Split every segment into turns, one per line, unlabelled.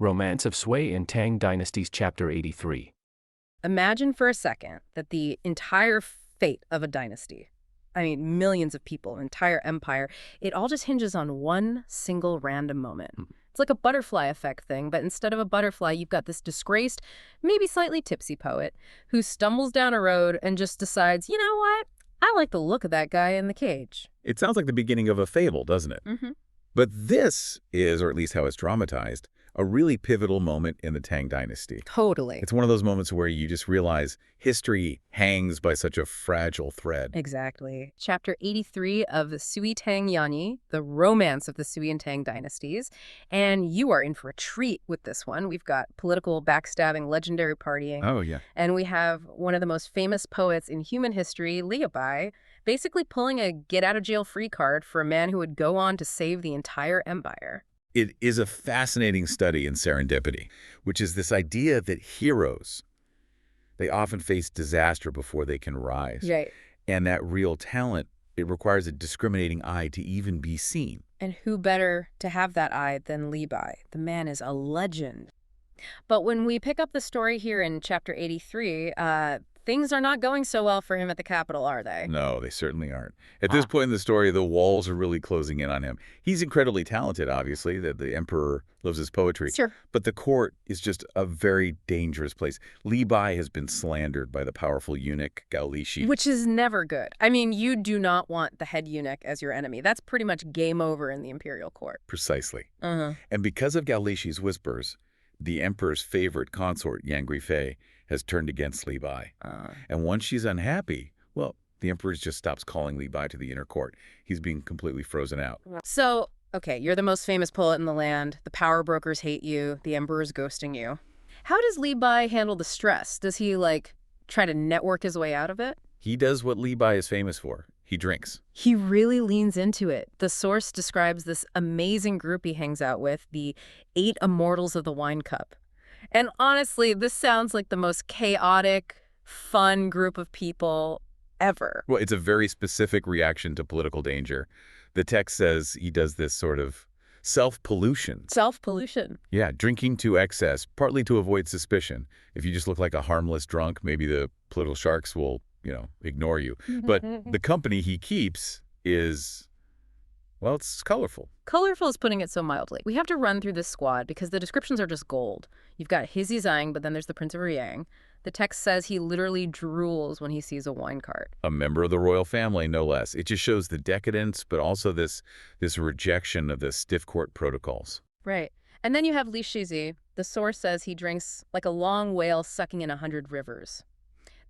Romance of Sui and Tang Dynasties Chapter 83.
Imagine for a second that the entire fate of a dynasty, I mean, millions of people, an entire empire, it all just hinges on one single random moment. It's like a butterfly effect thing, but instead of a butterfly, you've got this disgraced, maybe slightly tipsy poet who stumbles down a road and just decides, you know what? I like the look of that guy in the cage.
It sounds like the beginning of a fable, doesn't it?
Mm-hmm.
But this is, or at least how it's dramatized, a really pivotal moment in the Tang Dynasty.
Totally.
It's one of those moments where you just realize history hangs by such a fragile thread.
Exactly. Chapter 83 of the Sui Tang Yanyi, the romance of the Sui and Tang dynasties. And you are in for a treat with this one. We've got political backstabbing, legendary partying.
Oh, yeah.
And we have one of the most famous poets in human history, Liu Bai, basically pulling a get-out-of-jail-free card for a man who would go on to save the entire empire.
It is a fascinating study in serendipity, which is this idea that heroes, they often face disaster before they can rise.
Right.
And that real talent, it requires a discriminating eye to even be seen.
And who better to have that eye than Li Bai? The man is a legend. But when we pick up the story here in Chapter 83, things are not going so well for him at the capital, are they?
No, they certainly aren't. At this point in the story, the walls are really closing in on him. He's incredibly talented, obviously, that the emperor loves his poetry.
Sure.
But the court is just a very dangerous place. Li Bai has been slandered by the powerful eunuch Gao Lishi.
Which is never good. I mean, you do not want the head eunuch as your enemy. That's pretty much game over in the imperial court.
Precisely.
Uh-huh.
And because of Gao Lishi's whispers, the emperor's favorite consort, Yang Guifei, has turned against Li Bai. And once she's unhappy, well, the emperor just stops calling Li Bai to the inner court. He's being completely frozen out.
So, okay, you're the most famous poet in the land. The power brokers hate you. The emperor's ghosting you. How does Li Bai handle the stress? Does he, try to network his way out of it?
He does what Li Bai is famous for. He drinks.
He really leans into it. The source describes this amazing group he hangs out with, the 8 immortals of the wine cup. And honestly, this sounds like the most chaotic, fun group of people ever.
Well, it's a very specific reaction to political danger. The text says he does this sort of self-pollution.
Self-pollution.
Yeah, drinking to excess, partly to avoid suspicion. If you just look like a harmless drunk, maybe the political sharks will, ignore you. But the company he keeps is, well, it's colorful.
Colorful is putting it so mildly. We have to run through this squad because the descriptions are just gold. You've got Hizi Zhang, but then there's the Prince of Riang. The text says he literally drools when he sees a wine cart.
A member of the royal family, no less. It just shows the decadence, but also this rejection of the stiff court protocols.
Right. And then you have Li Shizi. The source says he drinks like a long whale sucking in 100 rivers.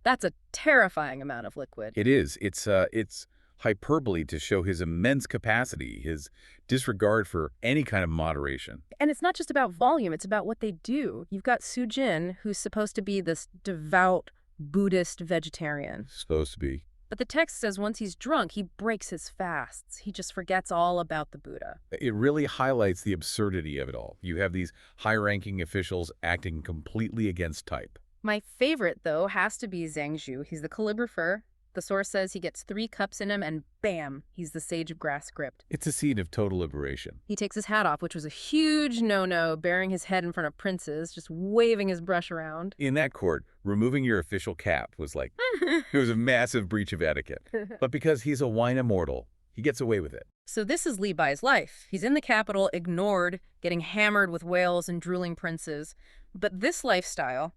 That's a terrifying amount of liquid.
It is. It's hyperbole to show his immense capacity, his disregard for any kind of moderation.
And it's not just about volume, it's about what they do. You've got Su Jin, who's supposed to be this devout Buddhist vegetarian.
Supposed to be.
But the text says once he's drunk, he breaks his fasts. He just forgets all about the Buddha.
It really highlights the absurdity of it all. You have these high-ranking officials acting completely against type.
My favorite, though, has to be Zhang Zhu. He's the calligrapher. The source says he gets 3 cups in him, and bam, he's the sage of grass script.
It's a scene of total liberation.
He takes his hat off, which was a huge no-no, bearing his head in front of princes, just waving his brush around.
In that court, removing your official cap was it was a massive breach of etiquette. But because he's a wine immortal, he gets away with it.
So this is Li Bai's life. He's in the capital, ignored, getting hammered with whales and drooling princes. But this lifestyle,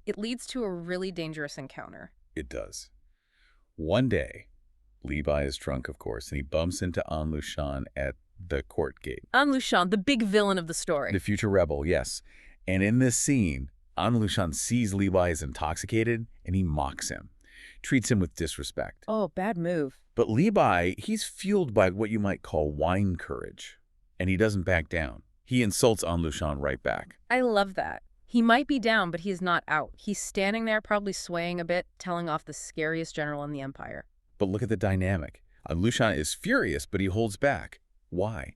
it leads to a really dangerous encounter.
It does. One day, Li Bai is drunk, of course, and he bumps into Lushan at the court gate.
Lushan, the big villain of the story.
The future rebel, yes. And in this scene, Lushan sees Li Bai is intoxicated, and he mocks him, treats him with disrespect.
Oh, bad move.
But Li Bai, he's fueled by what you might call wine courage, and he doesn't back down. He insults Lushan right back.
I love that. He might be down, but he's not out. He's standing there, probably swaying a bit, telling off the scariest general in the empire.
But look at the dynamic. Lushan is furious, but he holds back. Why?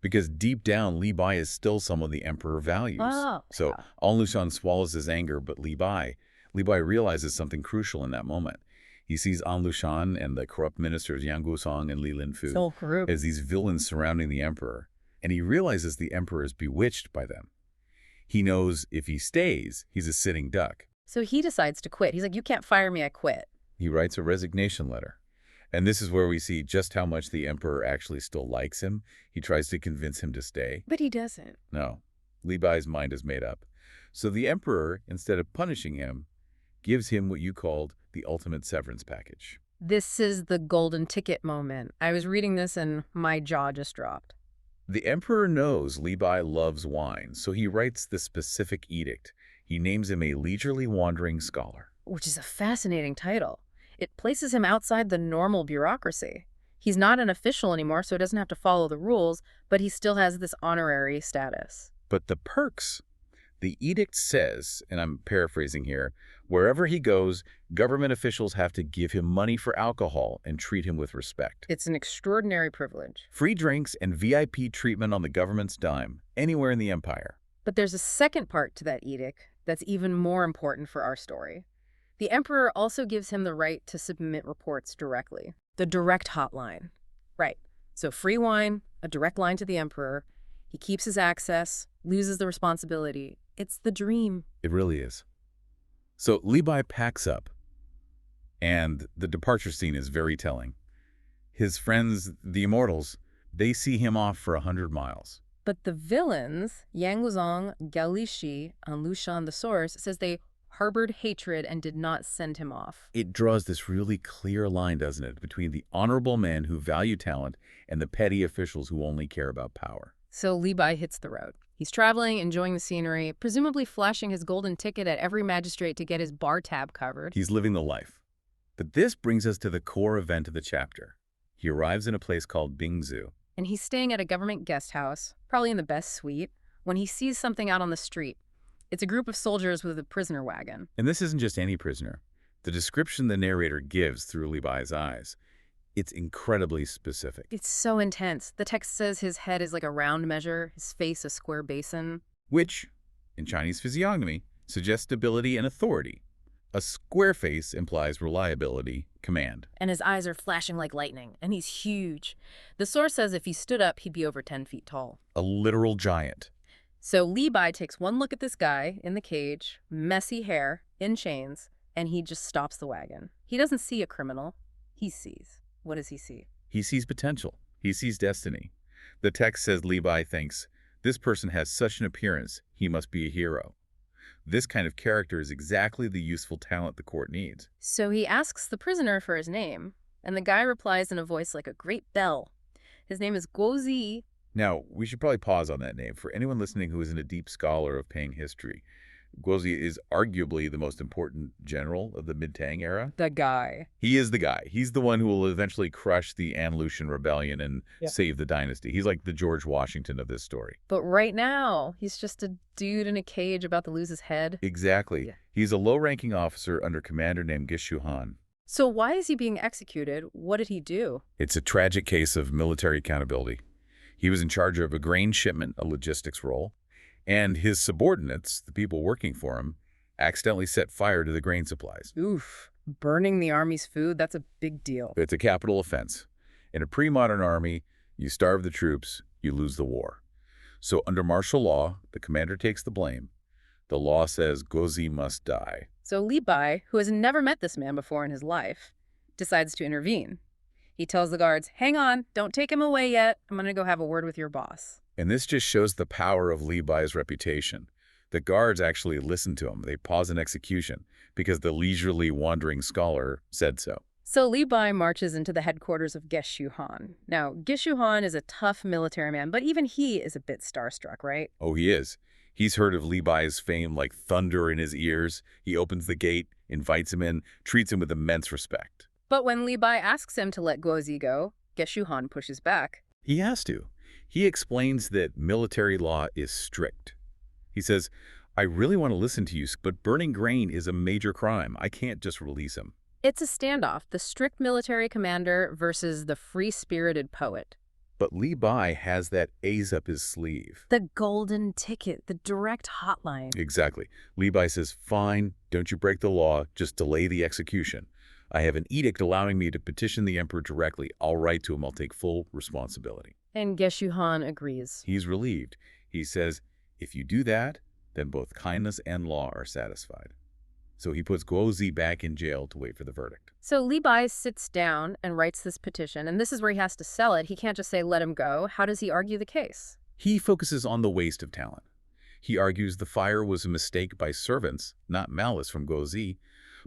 Because deep down, Li Bai is still someone the emperor values.
Oh.
So Lushan swallows his anger, but Li Bai realizes something crucial in that moment. He sees Lushan and the corrupt ministers Yang Gusong and Li Linfu
So corrupt.
as these villains surrounding the emperor, and he realizes the emperor is bewitched by them. He knows if he stays, he's a sitting duck.
So he decides to quit. He's like, you can't fire me, I quit.
He writes a resignation letter. And this is where we see just how much the emperor actually still likes him. He tries to convince him to stay.
But he doesn't.
No, Li Bai's mind is made up. So the emperor, instead of punishing him, gives him what you called the ultimate severance package.
This is the golden ticket moment. I was reading this and my jaw just dropped.
The emperor knows Li Bai loves wine, so he writes the specific edict. He names him a leisurely wandering scholar.
Which is a fascinating title. It places him outside the normal bureaucracy. He's not an official anymore, so he doesn't have to follow the rules, but he still has this honorary status.
But the perks, the edict says, and I'm paraphrasing here, wherever he goes, government officials have to give him money for alcohol and treat him with respect.
It's an extraordinary privilege.
Free drinks and VIP treatment on the government's dime, anywhere in the empire.
But there's a second part to that edict that's even more important for our story. The emperor also gives him the right to submit reports directly. The direct hotline. Right. So free wine, a direct line to the emperor. He keeps his access, loses the responsibility. It's the dream.
It really is. So Li Bai packs up, and the departure scene is very telling. His friends, the immortals, they see him off for 100 miles.
But the villains, Yang Luzong, Gao Lishi, and Lushan the Source, says they harbored hatred and did not send him off.
It draws this really clear line, doesn't it, between the honorable men who value talent and the petty officials who only care about power.
So Li Bai hits the road. He's traveling, enjoying the scenery, presumably flashing his golden ticket at every magistrate to get his bar tab covered.
He's living the life. But this brings us to the core event of the chapter. He arrives in a place called Bingzu.
And he's staying at a government guest house, probably in the best suite, when he sees something out on the street. It's a group of soldiers with a prisoner wagon.
And this isn't just any prisoner. The description the narrator gives through Li Bai's eyes, it's incredibly specific.
It's so intense. The text says his head is like a round measure, his face a square basin.
Which, in Chinese physiognomy, suggests stability and authority. A square face implies reliability, command.
And his eyes are flashing like lightning, and he's huge. The source says if he stood up, he'd be over 10 feet tall.
A literal giant.
So Li Bai takes one look at this guy in the cage, messy hair, in chains, and he just stops the wagon. He doesn't see a criminal. He sees. What does he see?
He sees potential. He sees destiny. The text says Li Bai thinks, this person has such an appearance, he must be a hero. This kind of character is exactly the useful talent the court needs.
So he asks the prisoner for his name, and the guy replies in a voice like a great bell. His name is Guozi.
Now, we should probably pause on that name. For anyone listening who isn't a deep scholar of Pang history, Guozi is arguably the most important general of the mid-Tang era.
The guy.
He is the guy. He's the one who will eventually crush the Lushan rebellion and save the dynasty. He's like the George Washington of this story.
But right now, he's just a dude in a cage about to lose his head.
Exactly. Yeah. He's a low-ranking officer under a commander named Gishu Han.
So why is he being executed? What did he do?
It's a tragic case of military accountability. He was in charge of a grain shipment, a logistics role, and his subordinates, the people working for him, accidentally set fire to the grain supplies.
Oof. Burning the army's food, that's a big deal.
It's a capital offense. In a pre-modern army, you starve the troops, you lose the war. So under martial law, the commander takes the blame. The law says Guozi must die.
So Li Bai, who has never met this man before in his life, decides to intervene. He tells the guards, hang on, don't take him away yet. I'm going to go have a word with your boss.
And this just shows the power of Li Bai's reputation. The guards actually listen to him. They pause an execution because the leisurely wandering scholar said so.
So Li Bai marches into the headquarters of Gishu Han. Now, Gishu Han is a tough military man, but even he is a bit starstruck, right?
Oh, he is. He's heard of Li Bai's fame like thunder in his ears. He opens the gate, invites him in, treats him with immense respect.
But when Li Bai asks him to let Guozi go, Gishu Han pushes back.
He has to. He explains that military law is strict. He says, I really want to listen to you, but burning grain is a major crime. I can't just release him.
It's a standoff, the strict military commander versus the free-spirited poet.
But Li Bai has that ace up his sleeve.
The golden ticket, the direct hotline.
Exactly. Li Bai says, fine, don't you break the law, just delay the execution. I have an edict allowing me to petition the emperor directly. I'll write to him. I'll take full responsibility.
And Gishu Han agrees.
He's relieved. He says, if you do that, then both kindness and law are satisfied. So he puts Guozi back in jail to wait for the verdict.
So Li Bai sits down and writes this petition, and this is where he has to sell it. He can't just say, let him go. How does he argue the case?
He focuses on the waste of talent. He argues the fire was a mistake by servants, not malice from Guozi.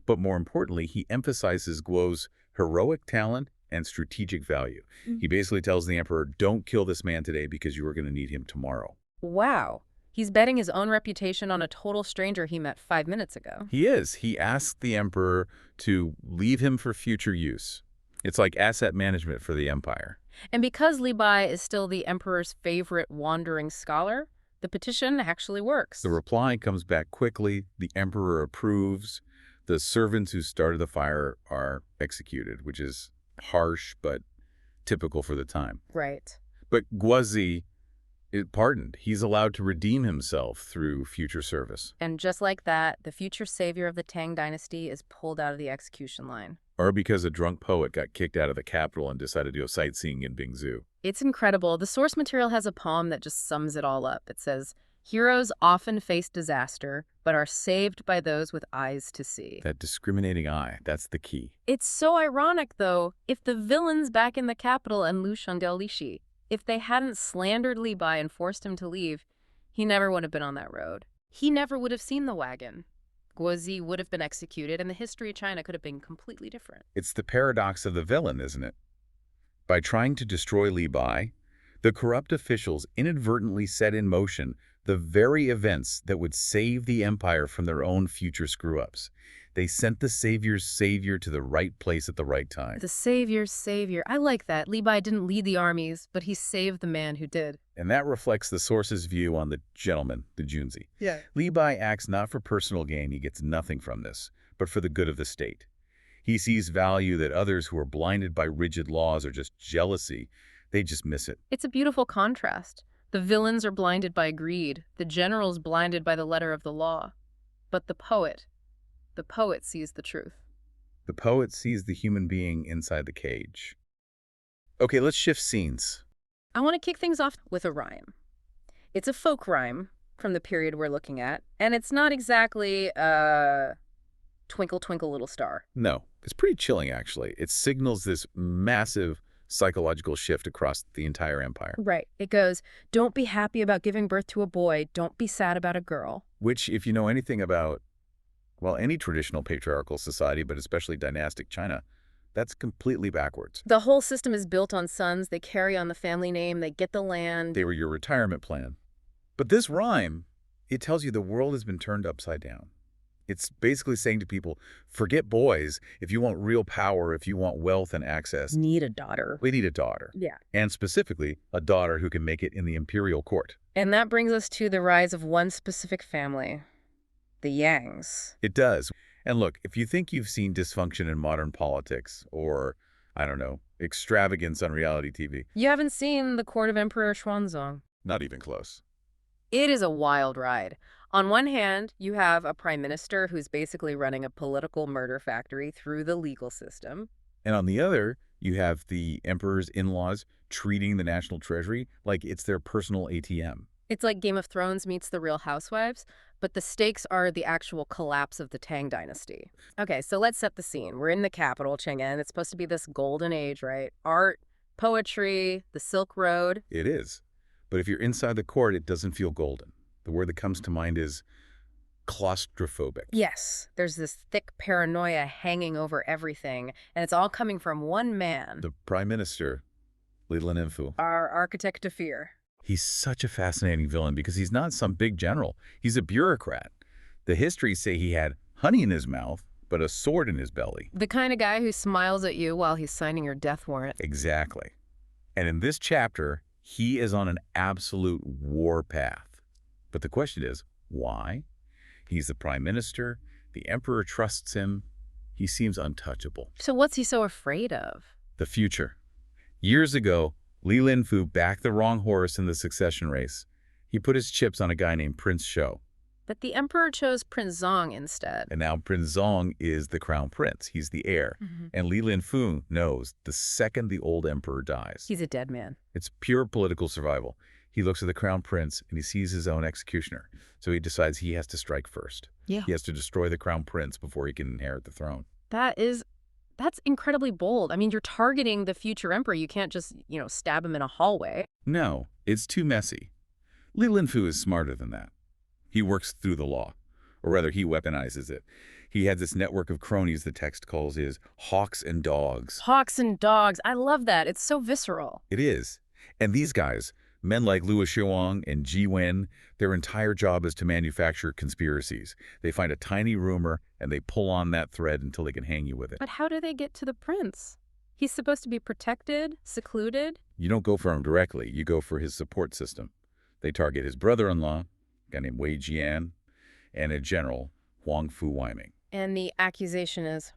But more importantly, he emphasizes Guo's heroic talent and strategic value. He basically tells the emperor, don't kill this man today because you are going to need him tomorrow.
Wow. He's betting his own reputation on a total stranger he met 5 minutes ago.
He is. He asked the emperor to leave him for future use. It's like asset management for the empire.
And because Li Bai is still the emperor's favorite wandering scholar, the petition actually works.
The reply comes back quickly. The emperor approves. The servants who started the fire are executed, which is harsh but typical for the time.
Right.
But Guozi is pardoned. He's allowed to redeem himself through future service.
And just like that, the future savior of the Tang dynasty is pulled out of the execution line.
Or because a drunk poet got kicked out of the capital and decided to go sightseeing in Bingzhou.
It's incredible. The source material has a poem that just sums it all up. It says, heroes often face disaster, but are saved by those with eyes to see.
That discriminating eye, that's the key.
It's so ironic, though. If the villains back in the capital and Lushan Lishi, if they hadn't slandered Li Bai and forced him to leave, he never would have been on that road. He never would have seen the wagon. Guozi would have been executed, and the history of China could have been completely different.
It's the paradox of the villain, isn't it? By trying to destroy Li Bai, the corrupt officials inadvertently set in motion the very events that would save the empire from their own future screw-ups. They sent the savior's savior to the right place at the right time.
The savior's savior. I like that. Li Bai didn't lead the armies, but he saved the man who did.
And that reflects the source's view on the gentleman, the Junzi.
Yeah.
Li Bai acts not for personal gain, he gets nothing from this, but for the good of the state. He sees value that others who are blinded by rigid laws or just jealousy, they just miss it.
It's a beautiful contrast. The villains are blinded by greed, the generals blinded by the letter of the law. But the poet sees the truth.
The poet sees the human being inside the cage. Okay, let's shift scenes.
I want to kick things off with a rhyme. It's a folk rhyme from the period we're looking at, and it's not exactly Twinkle, Twinkle, Little Star.
No, it's pretty chilling, actually. It signals this massive psychological shift across the entire empire.
Right. It goes, don't be happy about giving birth to a boy. Don't be sad about a girl.
Which, if you know anything about, well, any traditional patriarchal society, but especially dynastic China, that's completely backwards.
The whole system is built on sons. They carry on the family name. They get the land.
They were your retirement plan. But this rhyme, it tells you the world has been turned upside down. It's basically saying to people, forget boys. If you want real power, if you want wealth and access,
Need a daughter.
we need a daughter.
Yeah.
And specifically, a daughter who can make it in the imperial court.
And that brings us to the rise of one specific family, the Yangs.
It does. And look, if you think you've seen dysfunction in modern politics or, I don't know, extravagance on reality TV,
You haven't seen the court of Emperor Xuanzong.
not even close.
It is a wild ride. On one hand, you have a prime minister who's basically running a political murder factory through the legal system.
And on the other, you have the emperor's in-laws treating the national treasury like it's their personal ATM.
It's like Game of Thrones meets the Real Housewives, but the stakes are the actual collapse of the Tang dynasty. Okay, so let's set the scene. We're in the capital, Chang'an. It's supposed to be this golden age, right? Art, poetry, the Silk Road.
It is. But if you're inside the court, it doesn't feel golden. The word that comes to mind is claustrophobic.
Yes, there's this thick paranoia hanging over everything, and it's all coming from one man,
The prime minister, Li Linfu.
our architect of fear.
He's such a fascinating villain because he's not some big general. He's a bureaucrat. The histories say he had honey in his mouth, but a sword in his belly.
The kind of guy who smiles at you while he's signing your death warrant.
Exactly. And in this chapter, he is on an absolute war path. But the question is, why? He's the prime minister. The emperor trusts him. He seems untouchable.
So what's he so afraid of?
The future. Years ago, Li Linfu backed the wrong horse in the succession race. He put his chips on a guy named Prince Shou.
But the emperor chose Prince Zong instead.
And now Prince Zong is the crown prince. He's the heir. And Li Linfu knows the second the old emperor dies,
He's a dead man.
it's pure political survival. He looks at the crown prince and he sees his own executioner. So he decides he has to strike first.
Yeah.
He has to destroy the crown prince before he can inherit the throne.
That's incredibly bold. I mean, you're targeting the future emperor. You can't just, stab him in a hallway.
No, it's too messy. Li Linfu is smarter than that. He works through the law, or rather he weaponizes it. He has this network of cronies the text calls his hawks and dogs.
Hawks and dogs. I love that. It's so visceral.
It is. And these guys, men like Lushan and Ji Wen, their entire job is to manufacture conspiracies. They find a tiny rumor and they pull on that thread until they can hang you with it.
But how do they get to the prince? He's supposed to be protected, secluded.
You don't go for him directly. You go for his support system. They target his brother-in-law, a guy named Wei Jian, and a general, Huang Fu Weiming.
And the accusation is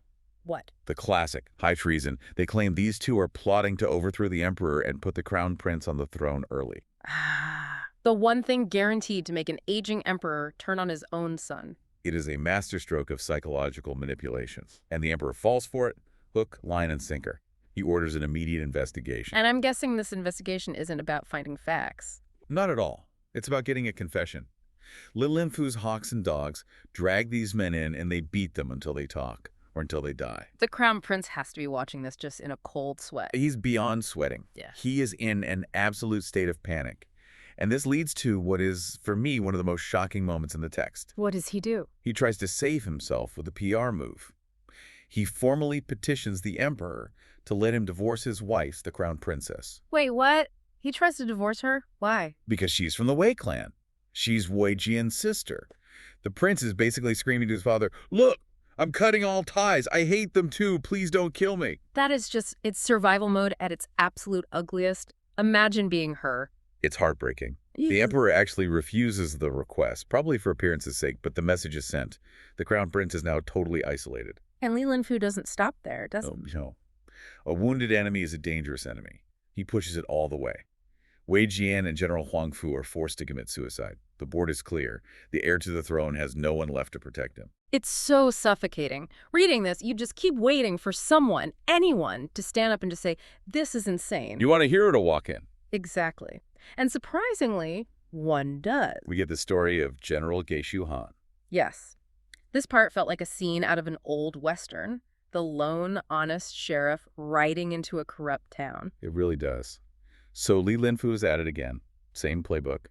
what?
The classic, high treason. They claim these two are plotting to overthrow the emperor and put the crown prince on the throne early.
The one thing guaranteed to make an aging emperor turn on his own son.
It is a masterstroke of psychological manipulation. And the emperor falls for it, hook, line, and sinker. He orders an immediate investigation.
And I'm guessing this investigation isn't about finding facts.
Not at all. It's about getting a confession. Li Linfu's hawks and dogs drag these men in and they beat them until they talk, or until they die.
The crown prince has to be watching this just in a cold sweat.
He's beyond sweating.
Yeah.
He is in an absolute state of panic. And this leads to what is, for me, one of the most shocking moments in the text.
What does he do?
He tries to save himself with a PR move. He formally petitions the emperor to let him divorce his wife, the crown princess.
Wait, what? He tries to divorce her? Why?
Because she's from the Wei clan. She's Wei Jian's sister. The prince is basically screaming to his father, "Look, I'm cutting all ties. I hate them too. Please don't kill me."
That is just, it's survival mode at its absolute ugliest. Imagine being her.
It's heartbreaking. The emperor actually refuses the request, probably for appearance's sake, but the message is sent. The crown prince is now totally isolated.
And Li Linfu doesn't stop there, does he?
No. A wounded enemy is a dangerous enemy. He pushes it all the way. Wei Jian and General Huang Fu are forced to commit suicide. The board is clear. The heir to the throne has no one left to protect him.
It's so suffocating. Reading this, you just keep waiting for someone, anyone, to stand up and to say, this is insane.
You want a hero to walk in.
Exactly. And surprisingly, one does.
We get the story of General Geishu Han.
Yes. This part felt like a scene out of an old Western. The lone, honest sheriff riding into a corrupt town.
It really does. So Li Linfu is at it again. Same playbook.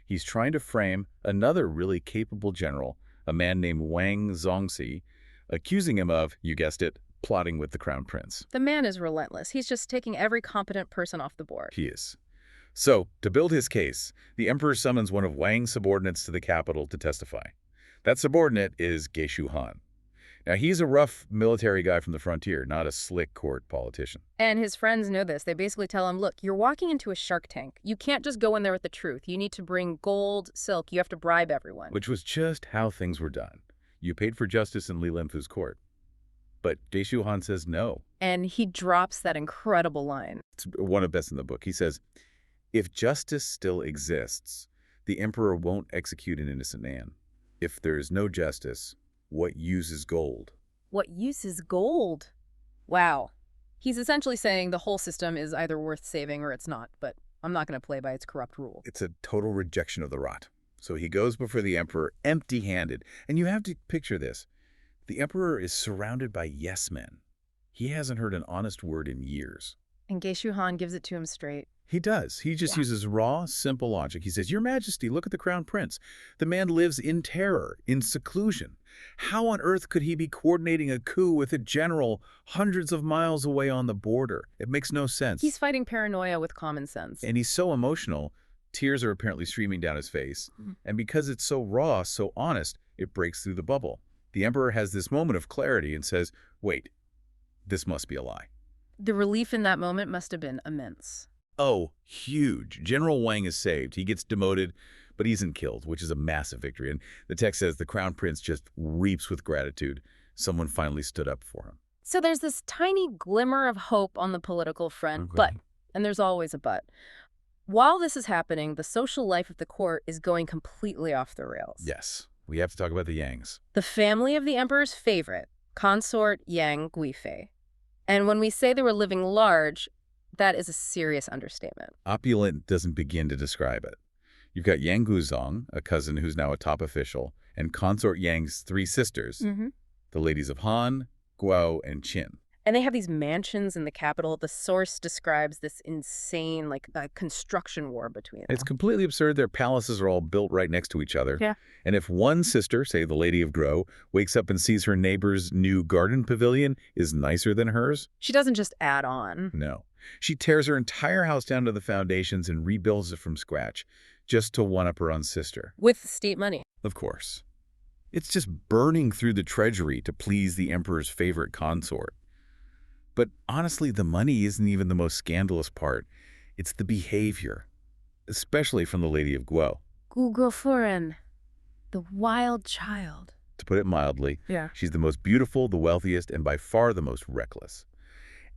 He's trying to frame another really capable general, a man named Wang Zongxi, accusing him of, you guessed it, plotting with the crown prince.
The man is relentless. He's just taking every competent person off the board.
He is. So, to build his case, the emperor summons one of Wang's subordinates to the capital to testify. That subordinate is Geishu Han. Now, he's a rough military guy from the frontier, not a slick court politician.
And his friends know this. They basically tell him, look, you're walking into a shark tank. You can't just go in there with the truth. You need to bring gold, silk. You have to bribe everyone.
Which was just how things were done. You paid for justice in Li Linfu's court. But Geishu Han says no.
And he drops that incredible line.
It's one of the best in the book. He says, if justice still exists, the emperor won't execute an innocent man. If there is no justice, what use is gold?
What use is gold? Wow. He's essentially saying the whole system is either worth saving or it's not, but I'm not going to play by its corrupt rule.
It's a total rejection of the rot. So he goes before the emperor empty-handed. And you have to picture this. The emperor is surrounded by yes-men. He hasn't heard an honest word in years.
And Geishu Han gives it to him straight.
He does. He just uses raw, simple logic. He says, Your Majesty, look at the crown prince. The man lives in terror, in seclusion. How on earth could he be coordinating a coup with a general hundreds of miles away on the border? It makes no sense.
He's fighting paranoia with common sense.
And he's so emotional, tears are apparently streaming down his face. And because it's so raw, so honest, it breaks through the bubble. The emperor has this moment of clarity and says, wait, this must be a lie.
The relief in that moment must have been immense.
Oh, huge. General Wang is saved. He gets demoted, but he isn't killed, which is a massive victory. And the text says the crown prince just reaps with gratitude. Someone finally stood up for him.
So there's this tiny glimmer of hope on the political front, but, and there's always a but, while this is happening, the social life of the court is going completely off the rails.
Yes. We have to talk about the Yangs.
The family of the emperor's favorite, consort Yang Guifei. And when we say they were living large, That is a serious understatement.
Opulent doesn't begin to describe it. You've got Yang Guzong, a cousin who's now a top official, and consort Yang's three sisters, the ladies of Han, Guo, and Qin.
And they have these mansions in the capital. The source describes this insane, construction war between them.
It's completely absurd. Their palaces are all built right next to each other.
Yeah.
And if one sister, say the Lady of Guo, wakes up and sees her neighbor's new garden pavilion is nicer than hers,
She doesn't just add on.
no. She tears her entire house down to the foundations and rebuilds it from scratch, just to one-up her own sister.
With state money.
Of course. It's just burning through the treasury to please the emperor's favorite consort. But honestly, the money isn't even the most scandalous part. It's the behavior, especially from the Lady of Guo.
Guguofuren, the wild child.
To put it mildly,
Yeah.
she's the most beautiful, the wealthiest, and by far the most reckless.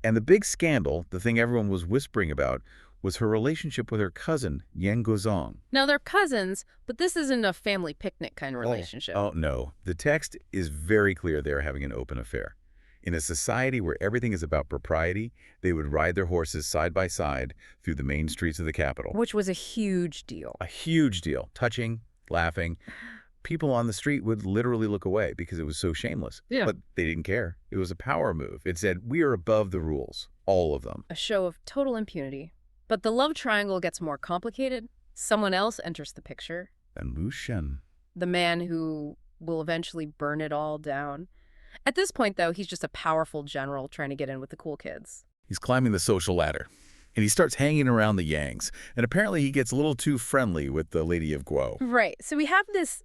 And the big scandal, the thing everyone was whispering about, was her relationship with her cousin, Yang Guzong.
Now, they're cousins, but this isn't a family picnic kind of relationship.
Oh, no. The text is very clear they're having an open affair. In a society where everything is about propriety, they would ride their horses side by side through the main streets of the capital.
Which was a huge deal.
A huge deal. Touching, laughing. People on the street would literally look away because it was so shameless.
Yeah.
But they didn't care. It was a power move. It said, we are above the rules. All of them.
A show of total impunity. But the love triangle gets more complicated. Someone else enters the picture.
And Lushan.
The man who will eventually burn it all down. At this point, though, he's just a powerful general trying to get in with the cool kids.
He's climbing the social ladder. And he starts hanging around the Yangs. And apparently he gets a little too friendly with the Lady of Guo.
Right. So we have this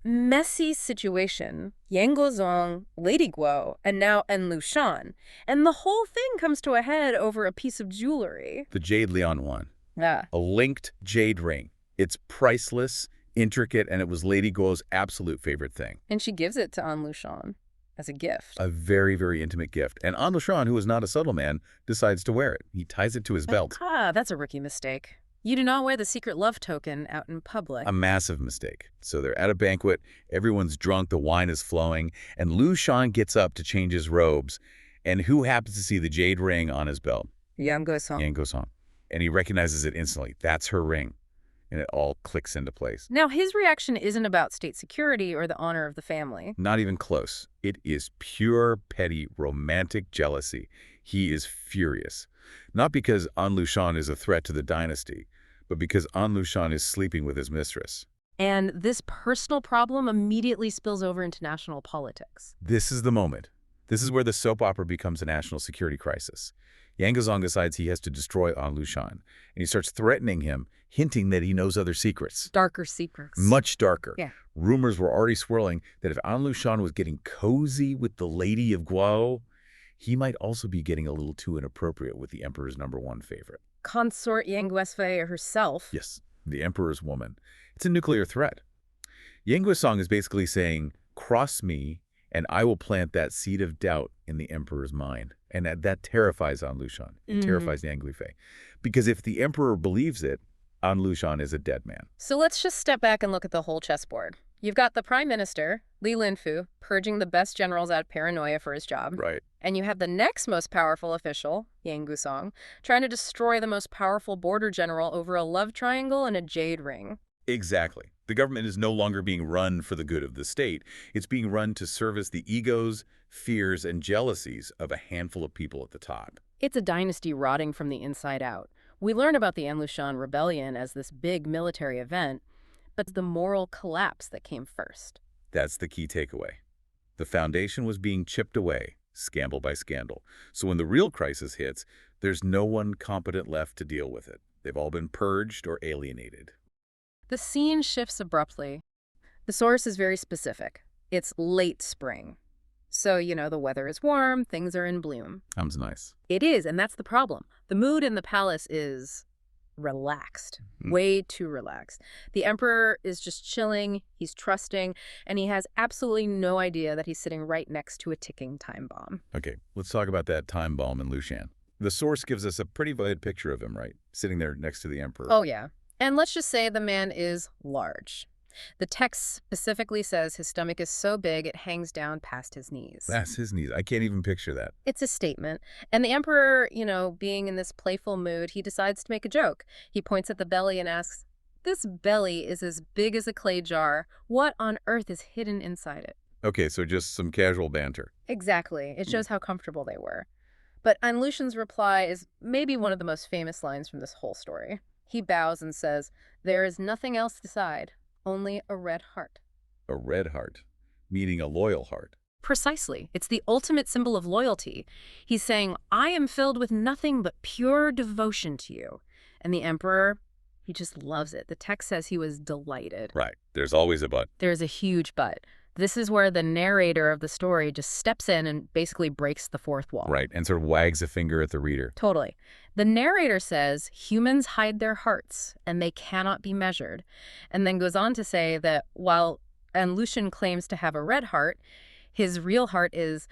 messy situation. Yang Guzong, Lady Guo, and Lushan. And the whole thing comes to a head over a piece of jewelry.
The Jade Lian one.
Yeah.
A linked jade ring. It's priceless, intricate, and it was Lady Guo's absolute favorite thing.
And she gives it to Lushan as a gift.
A very, very intimate gift. And Lushan, who is not a subtle man, decides to wear it. He ties it to his belt.
That's a rookie mistake. You do not wear the secret love token out in public.
A massive mistake. So they're at a banquet, everyone's drunk, the wine is flowing, and Lushan gets up to change his robes. And who happens to see the jade ring on his belt?
Yang Guzong.
Yang Guzong. And he recognizes it instantly. That's her ring. And it all clicks into place.
Now, his reaction isn't about state security or the honor of the family.
Not even close. It is pure, petty, romantic jealousy. He is furious. Not because Lushan is a threat to the dynasty, but because Lushan is sleeping with his mistress.
And this personal problem immediately spills over into national politics.
This is the moment. This is where the soap opera becomes a national security crisis. Yang Guzong decides he has to destroy Lushan, and he starts threatening him, hinting that he knows other secrets.
Darker secrets.
Much darker.
Yeah.
Rumors were already swirling that if Lushan was getting cozy with the Lady of Guo, he might also be getting a little too inappropriate with the emperor's #1 favorite.
Consort Yang Guizfei herself.
Yes, the emperor's woman. It's a nuclear threat. Yang Guizong is basically saying, cross me, and I will plant that seed of doubt in the emperor's mind. And that terrifies Lushan. It terrifies Yang Guizfei. Because if the emperor believes it, Lushan is a dead man.
So let's just step back and look at the whole chessboard. You've got the prime minister, Li Linfu, purging the best generals out of paranoia for his job.
Right.
And you have the next most powerful official, Yang Guzong, trying to destroy the most powerful border general over a love triangle and a jade ring.
Exactly. The government is no longer being run for the good of the state. It's being run to service the egos, fears, and jealousies of a handful of people at the top.
It's a dynasty rotting from the inside out. We learn about the Lushan rebellion as this big military event, but the moral collapse that came first.
That's the key takeaway. The foundation was being chipped away, scandal by scandal. So when the real crisis hits, there's no one competent left to deal with it. They've all been purged or alienated.
The scene shifts abruptly. The source is very specific. It's late spring. So, the weather is warm, things are in bloom.
Sounds nice.
It is, and that's the problem. The mood in the palace is relaxed, way too relaxed. The emperor is just chilling, he's trusting, and he has absolutely no idea that he's sitting right next to a ticking time bomb.
Okay, let's talk about that time bomb in Lushan. The source gives us a pretty vivid picture of him, right? Sitting there next to the emperor.
Oh, yeah. And let's just say the man is large. The text specifically says his stomach is so big it hangs down past his knees.
That's his knees. I can't even picture that.
It's a statement. And the emperor, being in this playful mood, he decides to make a joke. He points at the belly and asks, "This belly is as big as a clay jar. What on earth is hidden inside it?"
Okay, so just some casual banter.
Exactly. It shows how comfortable they were. But Lushan's reply is maybe one of the most famous lines from this whole story. He bows and says, "There is nothing else beside, only a red heart."
A red heart, meaning a loyal heart.
Precisely. It's the ultimate symbol of loyalty. He's saying, "I am filled with nothing but pure devotion to you." And the emperor, he just loves it. The text says he was delighted.
Right. There's always a but.
There's a huge but. This is where the narrator of the story just steps in and basically breaks the fourth wall.
Right, and sort of wags a finger at the reader.
Totally. The narrator says humans hide their hearts and they cannot be measured, and then goes on to say that while Lushan claims to have a red heart, his real heart is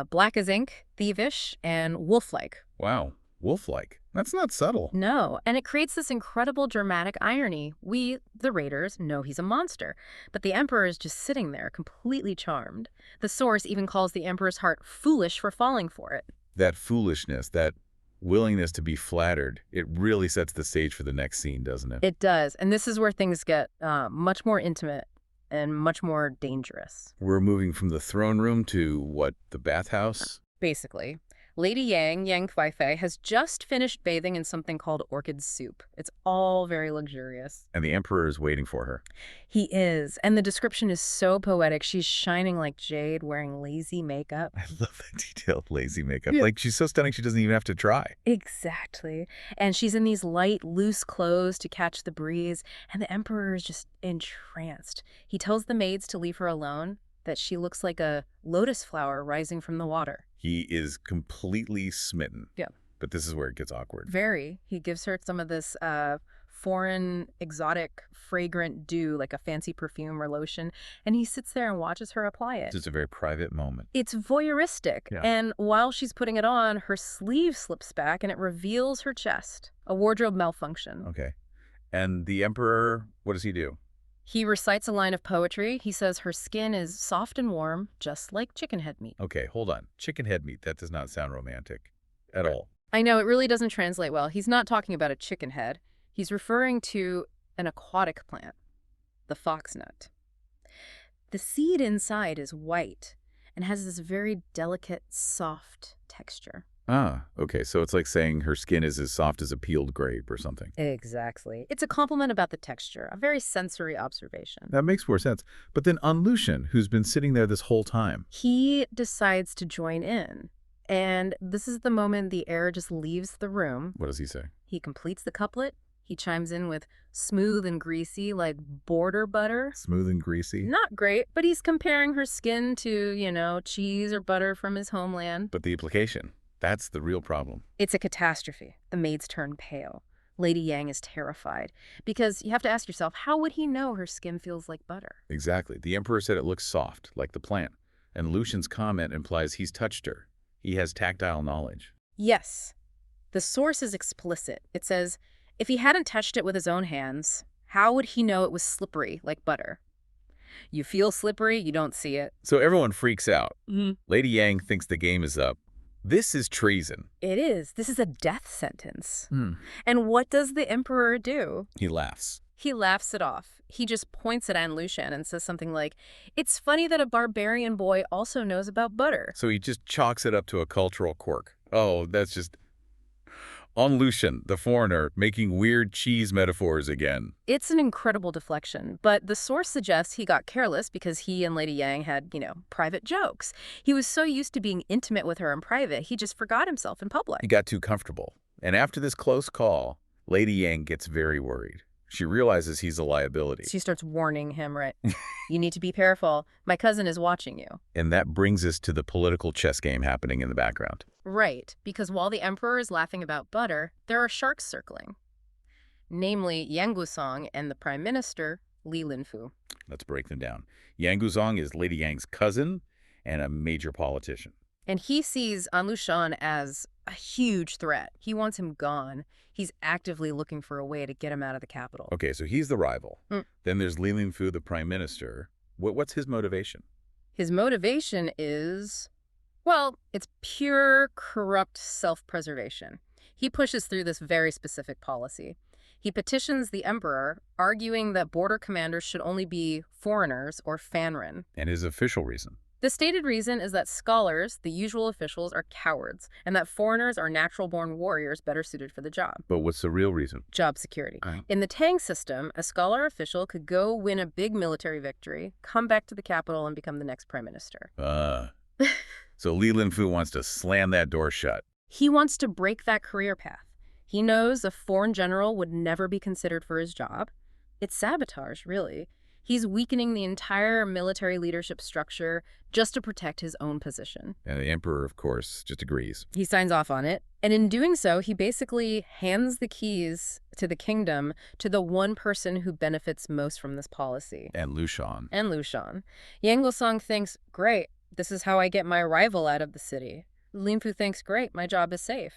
black as ink, thievish, and wolf-like.
Wow, wolf-like. That's not subtle.
No, and it creates this incredible dramatic irony. We, the raiders, know he's a monster, but the emperor is just sitting there, completely charmed. The source even calls the emperor's heart foolish for falling for it.
That foolishness, that willingness to be flattered, it really sets the stage for the next scene, doesn't it?
It does, and this is where things get much more intimate and much more dangerous.
We're moving from the throne room to, what, the bathhouse?
Basically. Lady Yang Kuai-fei, has just finished bathing in something called orchid soup. It's all very luxurious.
And the emperor is waiting for her.
He is, and the description is so poetic. She's shining like jade, wearing lazy makeup.
I love that detailed lazy makeup.
Yeah.
Like, she's so stunning she doesn't even have to try.
Exactly. And she's in these light, loose clothes to catch the breeze, and the emperor is just entranced. He tells the maids to leave her alone, that she looks like a lotus flower rising from the water.
He is completely smitten.
Yeah.
But this is where it gets awkward.
Very. He gives her some of this foreign, exotic, fragrant dew, like a fancy perfume or lotion, and he sits there and watches her apply it.
It's just a very private moment.
It's voyeuristic,
Yeah.
and while she's putting it on, her sleeve slips back and it reveals her chest. A wardrobe malfunction.
Okay. And the emperor, what does he do?
He recites a line of poetry. He says her skin is soft and warm, just like chicken head meat.
Okay, hold on. Chicken head meat, that does not sound romantic at all.
I know, it really doesn't translate well. He's not talking about a chicken head. He's referring to an aquatic plant, the foxnut. The seed inside is white and has this very delicate, soft texture.
Ah, okay, so it's like saying her skin is as soft as a peeled grape or something.
Exactly. It's a compliment about the texture, a very sensory observation.
That makes more sense. But then on Lushan, who's been sitting there this whole time.
He decides to join in. And this is the moment the heir just leaves the room.
What does he say?
He completes the couplet. He chimes in with smooth and greasy like border butter.
Smooth and greasy.
Not great, but he's comparing her skin to, cheese or butter from his homeland.
But the implication, that's the real problem.
It's a catastrophe. The maids turn pale. Lady Yang is terrified because you have to ask yourself, how would he know her skin feels like butter?
Exactly. The emperor said it looks soft, like the plant. And Lushan's comment implies he's touched her. He has tactile knowledge.
Yes. The source is explicit. It says, if he hadn't touched it with his own hands, how would he know it was slippery like butter? You feel slippery, you don't see it.
So everyone freaks out.
Mm-hmm.
Lady Yang thinks the game is up. This is treason.
It is. This is a death sentence. And what does the emperor do?
He laughs.
He laughs it off. He just points at Lushan and says something like, it's funny that a barbarian boy also knows about butter.
So he just chalks it up to a cultural quirk. Oh, that's just... On Lushan, the foreigner, making weird cheese metaphors again.
It's an incredible deflection, but the source suggests he got careless because he and Lady Yang had, private jokes. He was so used to being intimate with her in private, he just forgot himself in public.
He got too comfortable. And after this close call, Lady Yang gets very worried. She realizes he's a liability.
She starts warning him, right? You need to be careful. My cousin is watching you.
And that brings us to the political chess game happening in the background.
Right, because while the emperor is laughing about butter, there are sharks circling. Namely, Yang Gusong and the prime minister, Li Linfu.
Let's break them down. Yang Guzong is Lady Yang's cousin and a major politician.
And he sees An Lushan as a huge threat. He wants him gone. He's actively looking for a way to get him out of the capital.
Okay, so he's the rival.
Mm.
Then there's Li Linfu, the prime minister. What's his motivation?
His motivation is, well, it's pure, corrupt self-preservation. He pushes through this very specific policy. He petitions the emperor, arguing that border commanders should only be foreigners or fanren.
And his official reason?
The stated reason is that scholars, the usual officials, are cowards, and that foreigners are natural-born warriors better suited for the job.
But what's the real reason?
Job security.
Right.
In the Tang system, a scholar official could go win a big military victory, come back to the capital, and become the next prime minister.
So Li Linfu wants to slam that door shut.
He wants to break that career path. He knows a foreign general would never be considered for his job. It's sabotage, really. He's weakening the entire military leadership structure just to protect his own position.
And the emperor, of course, just agrees.
He signs off on it. And in doing so, he basically hands the keys to the kingdom to the one person who benefits most from this policy.
And Lushan.
And Lushan. Yang Guosong thinks, great, this is how I get my rival out of the city. Linfu thinks, great, my job is safe.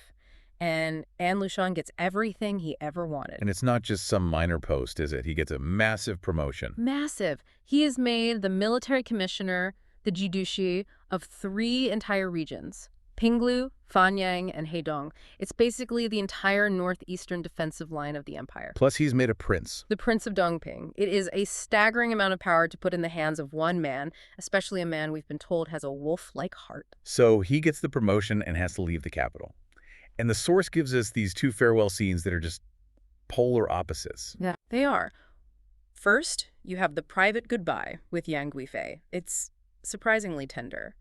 And An Lushan gets everything he ever wanted.
And it's not just some minor post, is it? He gets a massive promotion.
Massive. He is made the military commissioner, the Jidushi, of 3 entire regions. Pinglu, Fanyang, and Hedong. It's basically the entire northeastern defensive line of the empire.
Plus, he's made a prince.
The Prince of Dongping. It is a staggering amount of power to put in the hands of one man, especially a man we've been told has a wolf-like heart.
So he gets the promotion and has to leave the capital. And the source gives us these 2 farewell scenes that are just polar opposites.
Yeah, they are. First, you have the private goodbye with Yang Guifei. It's surprisingly tender.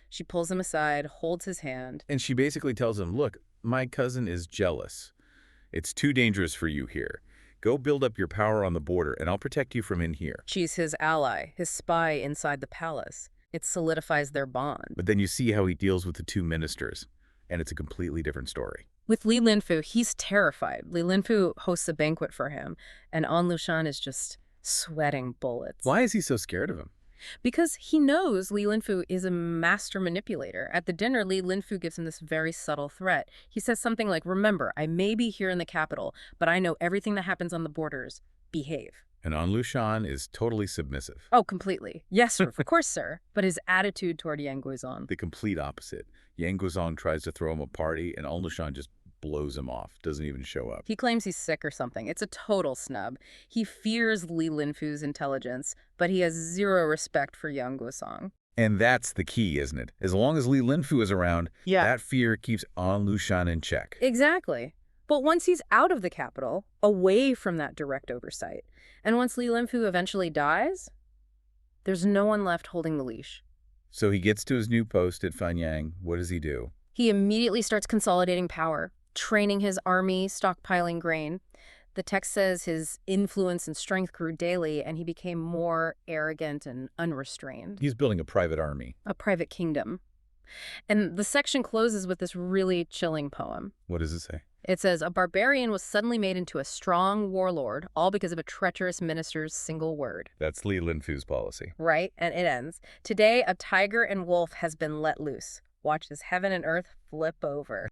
She pulls him aside, holds his hand.
And she basically tells him, look, my cousin is jealous. It's too dangerous for you here. Go build up your power on the border, and I'll protect you from in here.
She's his ally, his spy inside the palace. It solidifies their bond.
But then you see how he deals with the 2 ministers, and it's a completely different story.
With Li Linfu, he's terrified. Li Linfu hosts a banquet for him, and An Lushan is just sweating bullets.
Why is he so scared of him?
Because he knows Li Linfu is a master manipulator. At the dinner, Li Linfu gives him this very subtle threat. He says something like, remember, I may be here in the capital, but I know everything that happens on the borders. Behave.
And An Lushan is totally submissive.
Oh, completely. Yes, sir. Of course, sir. But his attitude toward Yang Guizong.
The complete opposite. Yang Guizong tries to throw him a party, and An Lushan just blows him off, doesn't even show up.
He claims he's sick or something. It's a total snub. He fears Li Linfu's intelligence, but he has zero respect for Yang Guosong.
And that's the key, isn't it? As long as Li Linfu is around,
Yeah.
that fear keeps An Lushan in check.
Exactly. But once he's out of the capital, away from that direct oversight, and once Li Linfu eventually dies, there's no one left holding the leash.
So he gets to his new post at Fanyang. What does he do?
He immediately starts consolidating power, training his army, stockpiling grain. The text says his influence and strength grew daily, and he became more arrogant and unrestrained.
He's building a private army.
A private kingdom. And the section closes with this really chilling poem.
What does it say?
It says, a barbarian was suddenly made into a strong warlord, all because of a treacherous minister's single word.
That's Li Linfu's policy.
Right? And it ends, today a tiger and wolf has been let loose. Watch as heaven and earth flip over.